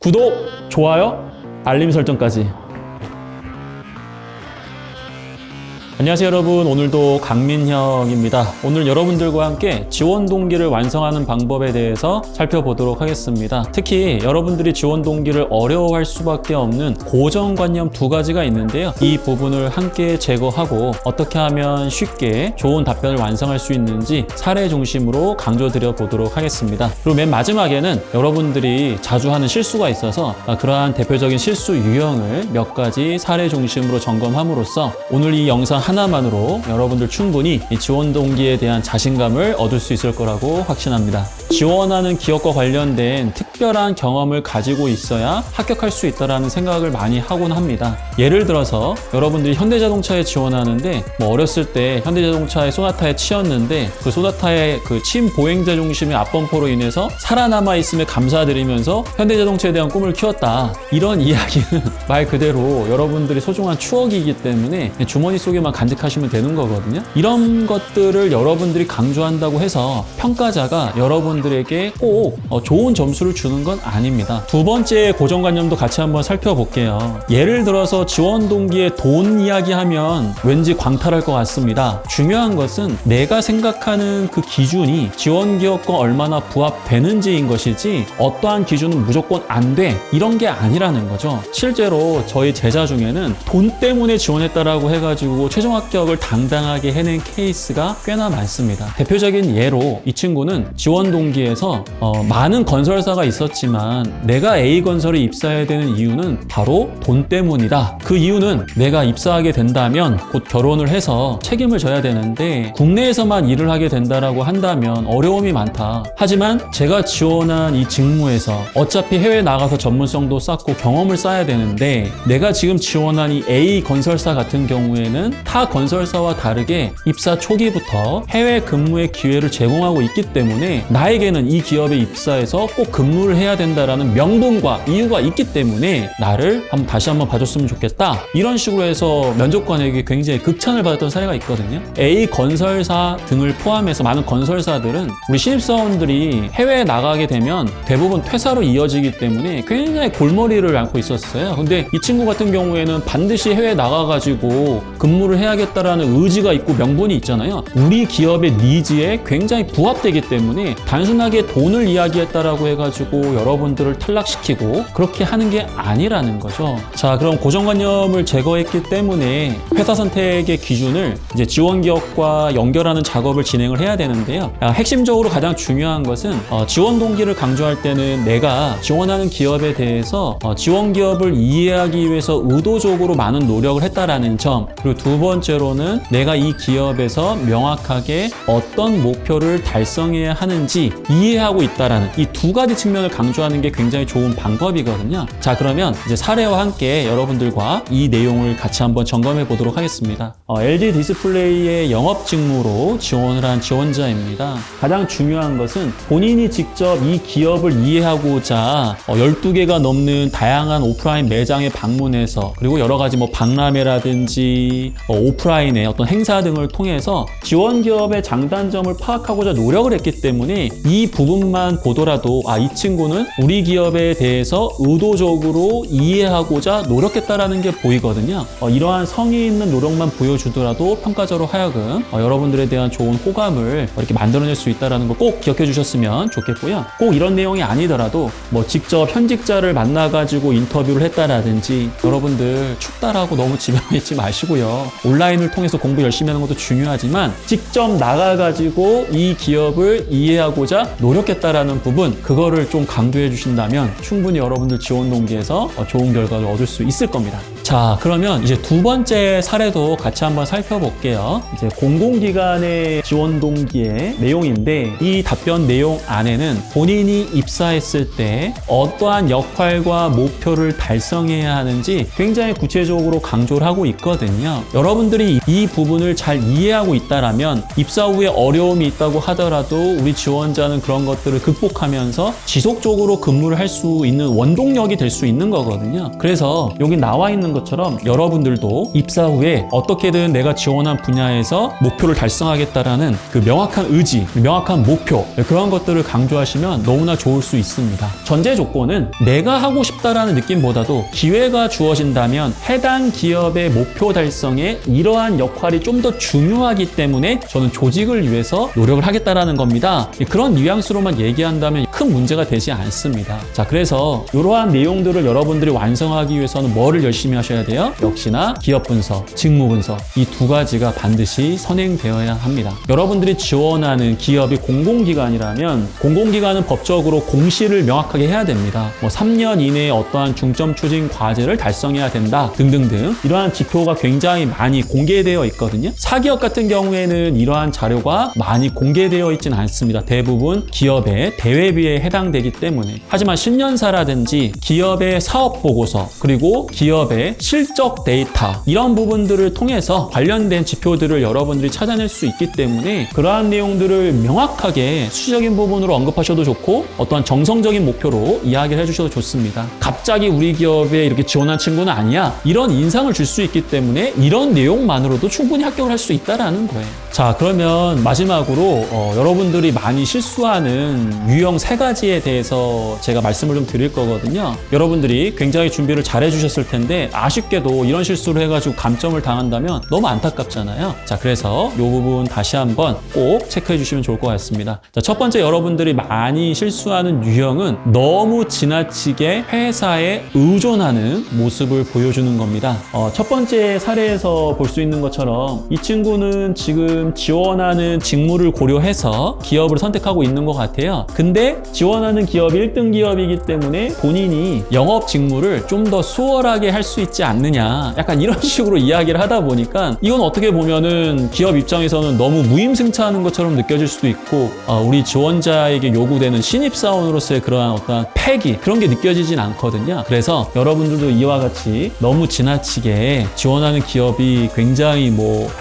구독, 좋아요, 알림 설정까지. 안녕하세요 여러분, 오늘도 강민형입니다. 오늘 여러분들과 함께 지원 동기를 완성하는 방법에 대해서 살펴보도록 하겠습니다. 특히 여러분들이 지원 동기를 어려워할 수밖에 없는 고정관념 두 가지가 있는데요. 이 부분을 함께 제거하고 어떻게 하면 쉽게 좋은 답변을 완성할 수 있는지 사례 중심으로 강조드려 보도록 하겠습니다. 그리고 맨 마지막에는 여러분들이 자주 하는 실수가 있어서 그러한 대표적인 실수 유형을 몇 가지 사례 중심으로 점검함으로써 오늘 이 영상 하나만으로 여러분들 충분히 이 지원 동기에 대한 자신감을 얻을 수 있을 거라고 확신합니다. 지원하는 기업과 관련된 특별한 경험을 가지고 있어야 합격할 수 있다는 생각을 많이 하곤 합니다. 예를 들어서 여러분들이 현대자동차에 지원하는데 어렸을 때 현대자동차의 소나타에 치였는데 그 소나타의 그 침 보행자 중심의 앞범퍼로 인해서 살아남아 있음에 감사드리면서 현대자동차에 대한 꿈을 키웠다. 이런 이야기는 말 그대로 여러분들이 소중한 추억이기 때문에 주머니 속에만 간직하시면 되는 거거든요. 이런 것들을 여러분들이 강조한다고 해서 평가자가 여러분들에게 꼭 좋은 점수를 주는 건 아닙니다. 두 번째 고정관념도 같이 한번 살펴볼게요. 예를 들어서 지원 동기에 돈 이야기하면 왠지 광탈할 것 같습니다. 중요한 것은 내가 생각하는 그 기준이 지원 기업과 얼마나 부합되는지인 것이지 어떠한 기준은 무조건 안 돼 이런 게 아니라는 거죠. 실제로 저희 제자 중에는 돈 때문에 지원했다라고 해가지고 최종 합격을 당당하게 해낸 케이스가 꽤나 많습니다. 대표적인 예로 이 친구는 지원 동기에서 많은 건설사가 있었지만 내가 A건설에 입사해야 되는 이유는 바로 돈 때문이다. 그 이유는 내가 입사하게 된다면 곧 결혼을 해서 책임을 져야 되는데 국내에서만 일을 하게 된다라고 한다면 어려움이 많다. 하지만 제가 지원한 이 직무에서 어차피 해외 나가서 전문성도 쌓고 경험을 쌓아야 되는데 내가 지금 지원한 이 A 건설사 같은 경우에는 타 건설사와 다르게 입사 초기부터 해외 근무의 기회를 제공하고 있기 때문에 나에게는 이 기업에 입사해서 꼭 근무를 해야 된다라는 명분과 이유가 있기 때문에 나를 다시 한번 봐줬으면 좋겠다. 이런 식으로 해서 면접관에게 굉장히 극찬을 받았던 사례가 있거든요. A 건설사 등을 포함해서 많은 건설사들은 우리 신입사원들이 해외에 나가게 되면 대부분 퇴사로 이어지기 때문에 굉장히 골머리를 앓고 있었어요. 근데 이 친구 같은 경우에는 반드시 해외에 나가가지고 근무를 해야겠다라는 의지가 있고 명분이 있잖아요. 우리 기업의 니즈에 굉장히 부합되기 때문에 단순하게 돈을 이야기했다라고 해가지고 여러분들을 탈락시키고 그렇게 하는 게 아니라는 거죠. 자, 그럼 고정관념을 제거했기 때문에 회사 선택의 기준을 이제 지원 기업과 연결하는 작업을 진행을 해야 되는데요. 핵심적으로 가장 중요한 것은 지원 동기를 강조할 때는 내가 지원하는 기업에 대해서 지원 기업을 이해하기 위해서 의도적으로 많은 노력을 했다라는 점, 그리고 두 번째로는 내가 이 기업에서 명확하게 어떤 목표를 달성해야 하는지 이해하고 있다라는 이 두 가지 측면을 강조하는 게 굉장히 좋은 방법이거든요. 자, 그러면 이제 사례와 함께 여러분들과 이 내용을 같이 한번 점검해 보도록 하겠습니다. LG 디스플레이의 영업 직무로 지원을 한 지원자입니다. 가장 중요한 것은 본인이 직접 이 기업을 이해하고자 12개가 넘는 다양한 오프라인 매장에 방문해서 그리고 여러 가지 박람회라든지 오프라인의 어떤 행사 등을 통해서 지원 기업의 장단점을 파악하고자 노력을 했기 때문에 이 부분만 보더라도 이 친구는 우리 기업에 대해서 의도적으로 이해하고자 노력했다라는 게 보이거든요. 이러한 성의 있는 노력만 보여주더라도 평가자로 하여금 여러분들에 대한 좋은 호감을 이렇게 만들어낼 수 있다는 걸 꼭 기억해 주셨으면 좋겠고요. 꼭 이런 내용이 아니더라도 직접 현직자를 만나가지고 인터뷰를 했다라든지 여러분들 춥다라고 너무 집에 있지 마시고요. 온라인을 통해서 공부 열심히 하는 것도 중요하지만 직접 나가가지고 이 기업을 이해하고자 노력했다라는 부분, 그거를 좀 강조해 주신다면 충분히 여러분들 지원 동기에서 좋은 결과를 얻을 수 있을 겁니다. 자, 그러면 이제 두 번째 사례도 같이 한번 살펴볼게요. 이제 공공기관의 지원 동기의 내용인데 이 답변 내용 안에는 본인이 입사했을 때 어떠한 역할과 목표를 달성해야 하는지 굉장히 구체적으로 강조를 하고 있거든요. 여러분 여러분들이 이 부분을 잘 이해하고 있다라면 입사 후에 어려움이 있다고 하더라도 우리 지원자는 그런 것들을 극복하면서 지속적으로 근무를 할 수 있는 원동력이 될 수 있는 거거든요. 그래서 여기 나와 있는 것처럼 여러분들도 입사 후에 어떻게든 내가 지원한 분야에서 목표를 달성하겠다라는 그 명확한 의지, 명확한 목표, 그런 것들을 강조하시면 너무나 좋을 수 있습니다. 전제 조건은 내가 하고 싶다라는 느낌보다도 기회가 주어진다면 해당 기업의 목표 달성에 이러한 역할이 좀 더 중요하기 때문에 저는 조직을 위해서 노력을 하겠다라는 겁니다. 그런 뉘앙스로만 얘기한다면 큰 문제가 되지 않습니다. 자, 그래서 이러한 내용들을 여러분들이 완성하기 위해서는 뭐를 열심히 하셔야 돼요? 역시나 기업 분석, 직무 분석, 이 두 가지가 반드시 선행되어야 합니다. 여러분들이 지원하는 기업이 공공기관이라면 공공기관은 법적으로 공시를 명확하게 해야 됩니다. 3년 이내에 어떠한 중점 추진 과제를 달성해야 된다 등등등 이러한 지표가 굉장히 많이 공개되어 있거든요. 사기업 같은 경우에는 이러한 자료가 많이 공개되어 있지는 않습니다. 대부분 기업의 대회비에 해당되기 때문에. 하지만 신년사라든지 기업의 사업 보고서 그리고 기업의 실적 데이터 이런 부분들을 통해서 관련된 지표들을 여러분들이 찾아낼 수 있기 때문에 그러한 내용들을 명확하게 수치적인 부분으로 언급하셔도 좋고 어떠한 정성적인 목표로 이야기를 해주셔도 좋습니다. 갑자기 우리 기업에 이렇게 지원한 친구는 아니야. 이런 인상을 줄 수 있기 때문에 이런 내용만으로도 충분히 합격을 할 수 있다라는 거예요. 자, 그러면 마지막으로 여러분들이 많이 실수하는 유형 3가지에 대해서 제가 말씀을 좀 드릴 거거든요. 여러분들이 굉장히 준비를 잘 해주셨을 텐데 아쉽게도 이런 실수를 해가지고 감점을 당한다면 너무 안타깝잖아요. 자, 그래서 이 부분 다시 한번 꼭 체크해 주시면 좋을 것 같습니다. 자, 첫 번째 여러분들이 많이 실수하는 유형은 너무 지나치게 회사에 의존하는 모습을 보여주는 겁니다. 첫 번째 사례에서 볼 수 있는 것처럼 이 친구는 지금 지원하는 직무를 고려해서 기업을 선택하고 있는 것 같아요. 근데 지원하는 기업이 1등 기업이기 때문에 본인이 영업 직무를 좀 더 수월하게 할 수 있지 않느냐 약간 이런 식으로 이야기를 하다 보니까 이건 어떻게 보면은 기업 입장에서는 너무 무임승차하는 것처럼 느껴질 수도 있고 우리 지원자에게 요구되는 신입사원으로서의 그러한 어떤 패기 그런 게 느껴지진 않거든요. 그래서 여러분들도 이와 같이 너무 지나치게 지원하는 기업이 굉장히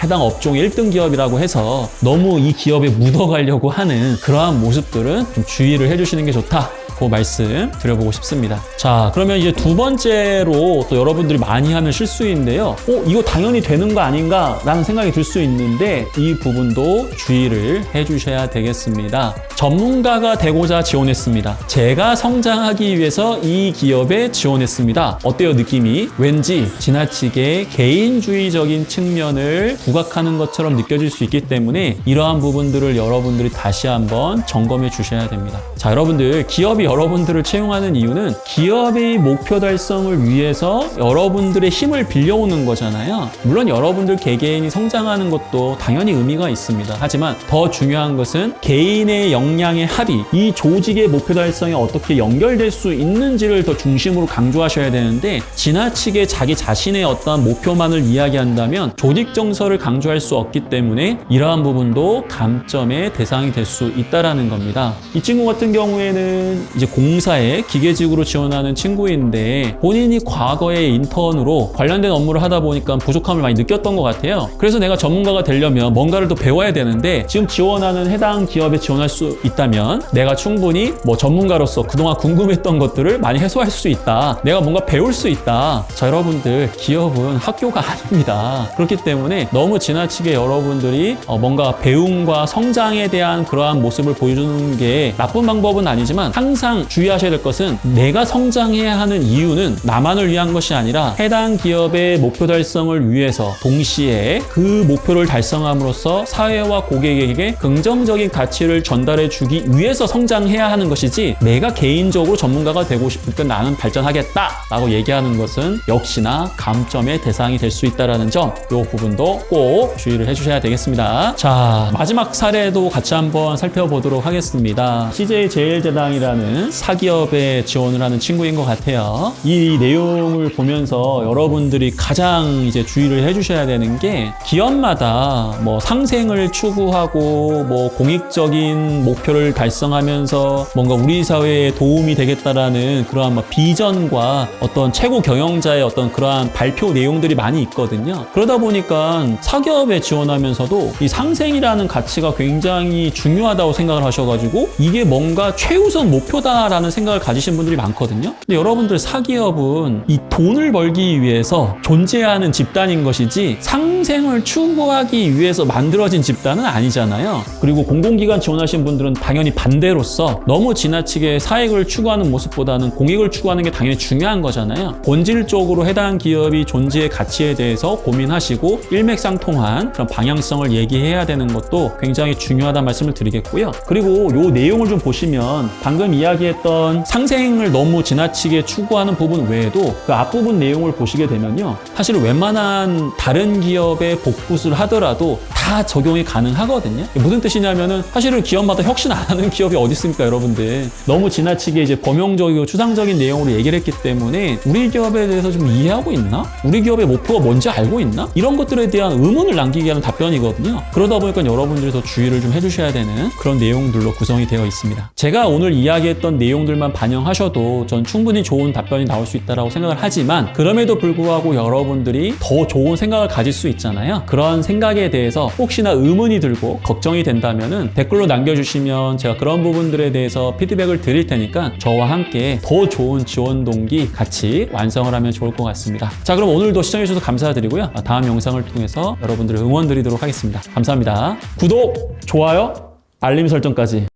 해당 업종의 1등 기업이라고 해서 너무 이 기업에 묻어가려고 하는 그러한 모습들은 좀 주의를 해주시는 게 좋다. 그 말씀 드려보고 싶습니다. 자, 그러면 이제 두 번째로 또 여러분들이 많이 하는 실수인데요. 이거 당연히 되는 거 아닌가? 라는 생각이 들 수 있는데 이 부분도 주의를 해주셔야 되겠습니다. 전문가가 되고자 지원했습니다. 제가 성장하기 위해서 이 기업에 지원했습니다. 어때요, 느낌이? 왠지 지나치게 개인주의적인 측면을 부각하는 것처럼 느껴질 수 있기 때문에 이러한 부분들을 여러분들이 다시 한번 점검해 주셔야 됩니다. 자, 여러분들 기업이 여러분들을 채용하는 이유는 기업의 목표 달성을 위해서 여러분들의 힘을 빌려오는 거잖아요. 물론 여러분들 개개인이 성장하는 것도 당연히 의미가 있습니다. 하지만 더 중요한 것은 개인의 역량의 합이 이 조직의 목표 달성에 어떻게 연결될 수 있는지를 더 중심으로 강조하셔야 되는데 지나치게 자기 자신의 어떤 목표만을 이야기한다면 조직 정서를 강조할 수 없기 때문에 이러한 부분도 감점의 대상이 될 수 있다라는 겁니다. 이 친구 같은 경우에는 이제 공사에 기계직으로 지원하는 친구인데 본인이 과거에 인턴으로 관련된 업무를 하다 보니까 부족함을 많이 느꼈던 것 같아요. 그래서 내가 전문가가 되려면 뭔가를 더 배워야 되는데 지금 지원하는 해당 기업에 지원할 수 있다면 내가 충분히 전문가로서 그동안 궁금했던 것들을 많이 해소할 수 있다. 내가 뭔가 배울 수 있다. 자, 여러분들 기업은 학교가 아닙니다. 그렇기 때문에 너무 지나치게 여러분들이 뭔가 배움과 성장에 대한 그러한 모습을 보여주는 게 나쁜 방법은 아니지만 항상 주의하셔야 될 것은 내가 성장해야 하는 이유는 나만을 위한 것이 아니라 해당 기업의 목표 달성을 위해서 동시에 그 목표를 달성함으로써 사회와 고객에게 긍정적인 가치를 전달해 주기 위해서 성장해야 하는 것이지 내가 개인적으로 전문가가 되고 싶을 때 나는 발전하겠다 라고 얘기하는 것은 역시나 감점의 대상이 될 수 있다는 점, 이 부분도 꼭 주의를 해주셔야 되겠습니다. 자, 마지막 사례도 같이 한번 살펴보도록 하겠습니다. CJ제일제당이라는 있는 사기업에 지원을 하는 친구인 것 같아요. 이 내용을 보면서 여러분들이 가장 이제 주의를 해주셔야 되는 게 기업마다 뭐 상생을 추구하고 뭐 공익적인 목표를 달성하면서 뭔가 우리 사회에 도움이 되겠다라는 그러한 뭐 비전과 어떤 최고 경영자의 어떤 그러한 발표 내용들이 많이 있거든요. 그러다 보니까 사기업에 지원하면서도 이 상생이라는 가치가 굉장히 중요하다고 생각을 하셔가지고 이게 뭔가 최우선 목표다라는 생각을 가지신 분들이 많거든요. 근데 여러분들 사기업은 이 돈을 벌기 위해서 존재하는 집단인 것이지 상생을 추구하기 위해서 만들어진 집단은 아니잖아요. 그리고 공공기관 지원하신 분들은 당연히 반대로서 너무 지나치게 사익을 추구하는 모습보다는 공익을 추구하는 게 당연히 중요한 거잖아요. 본질적으로 해당 기업이 존재의 가치에 대해서 고민하시고 일맥상통한 그런 방향성을 얘기해야 되는 것도 굉장히 중요하다는 말씀을 드리겠고요. 그리고 요 내용을 좀 보시면 방금 이야기했던 상생을 너무 지나치게 추구하는 부분 외에도 그 앞부분 내용을 보시게 되면요. 사실 웬만한 다른 기업에 복붙을 하더라도 다 적용이 가능하거든요. 무슨 뜻이냐면은 사실은 기업마다 혁신 안 하는 기업이 어디 있습니까, 여러분들. 너무 지나치게 이제 범용적이고 추상적인 내용으로 얘기를 했기 때문에 우리 기업에 대해서 좀 이해하고 있나? 우리 기업의 목표가 뭔지 알고 있나? 이런 것들에 대한 의문을 남기게 하는 답변이거든요. 그러다 보니까 여러분들이 더 주의를 좀 해주셔야 되는 그런 내용들로 구성이 되어 있습니다. 제가 오늘 이야기했던 내용들만 반영하셔도 전 충분히 좋은 답변이 나올 수 있다고 생각을 하지만 그럼에도 불구하고 여러분들이 더 좋은 생각을 가질 수 있잖아요. 그런 생각에 대해서 혹시나 의문이 들고 걱정이 된다면은 댓글로 남겨주시면 제가 그런 부분들에 대해서 피드백을 드릴 테니까 저와 함께 더 좋은 지원 동기 같이 완성을 하면 좋을 것 같습니다. 자, 그럼 오늘도 시청해주셔서 감사드리고요. 다음 영상을 통해서 여러분들을 응원 드리도록 하겠습니다. 감사합니다. 구독, 좋아요, 알림 설정까지.